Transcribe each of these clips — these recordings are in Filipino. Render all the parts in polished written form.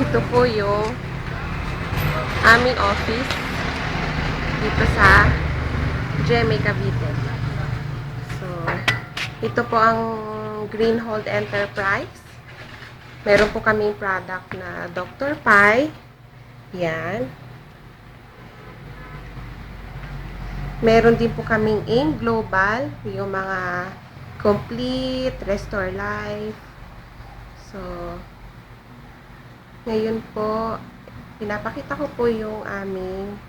Ito po yung aming office dito sa GMA Cavite. So, ito po ang Greenhold Enterprise. Meron po kaming product na Dr. Pie. Yan. Meron din po kaming AIM Global, yung mga Complete, Restore Life. So, ngayon po, pinapakita ko po yung aming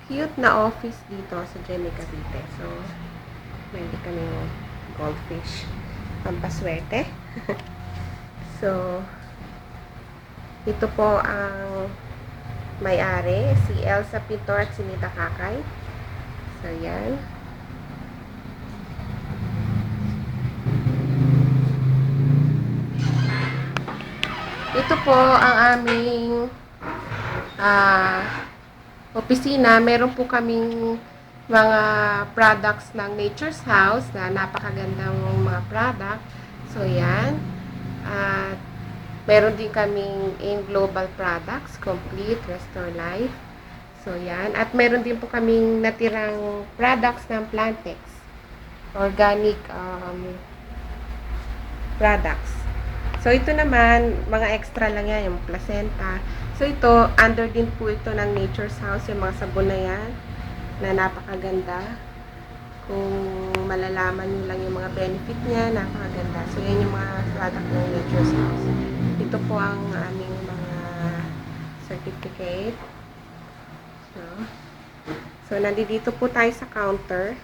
cute na office dito sa GMA Cavite. So, meron kami goldfish. Pampaswerte. So, ito po ang may-ari, si Elsa Pintor at si Nita Kakay. So, yan. Ito po ang aming opisina. Meron po kaming mga products ng Nature's House na napakagandang mga product. So, yan. At meron din kaming AIM Global Products, Complete, Restore Life. So, yan. At meron din po kaming natirang products ng Plantex. Organic products. So, ito naman, mga extra lang yan, yung placenta. So, ito, under din po ito ng Nature's House, yung mga sabon na yan, na napakaganda. Kung malalaman nyo lang yung mga benefit niya, napakaganda. So, yan yung mga product ng Nature's House. Ito po ang aming mga certificate. So, nandito po tayo sa counter.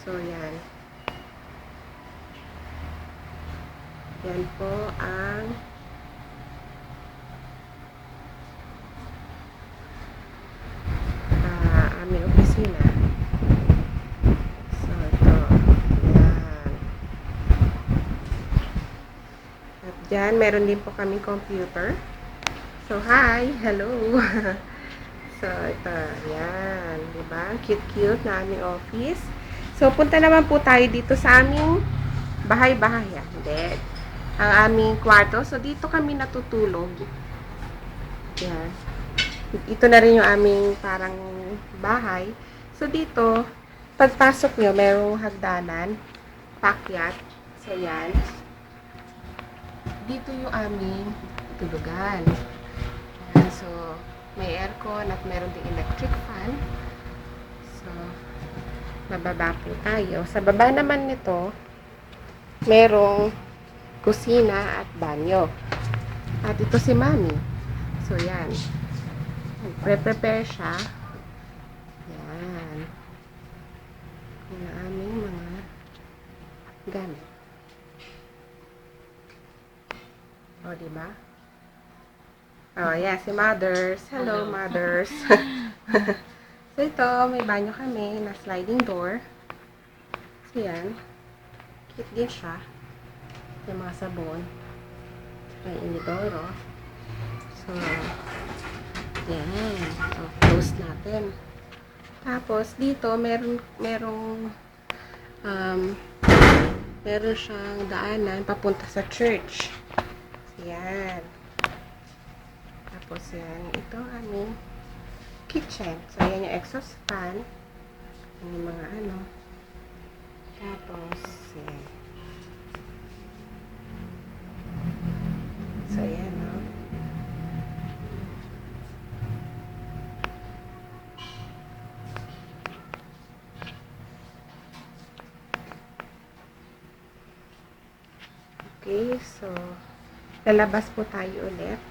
So, yan. Yan po ang aming opisina. So, ito. Yan. At dyan, meron din po kaming computer. So, hi! Hello! So, ito. Yan. Diba? Cute-cute na aming office. So, punta naman po tayo dito sa aming bahay-bahay. Hindi. Ang aming kwarto. So, dito kami natutulog. Yan. Ito na rin yung aming parang bahay. So, dito, pagpasok nyo, merong hagdanan. Pakyat. So, yan. Dito yung aming tulugan. Yan. So, may aircon at meron din electric fan. So, bababa po tayo. Sa baba naman nito, merong kusina at banyo. At ito si Mami. So, yan. Prepare siya. Yan. Yung aming mga gamit. O, diba? Oh, yeah, si Mothers. Hello, Mothers. So, ito, may banyo kami na sliding door. So, yan. Cute din siya. Yung mga sabon. May inidoro. So, yan. So, close natin. Tapos, dito, merong siyang daanan papunta sa church. So, yan. Tapos, yan. Ito, aming kitchen. So, yan yung exhaust fan. Yung mga ano. Tapos, yan. So, yan, no? Okay, so, lalabas po tayo ulit.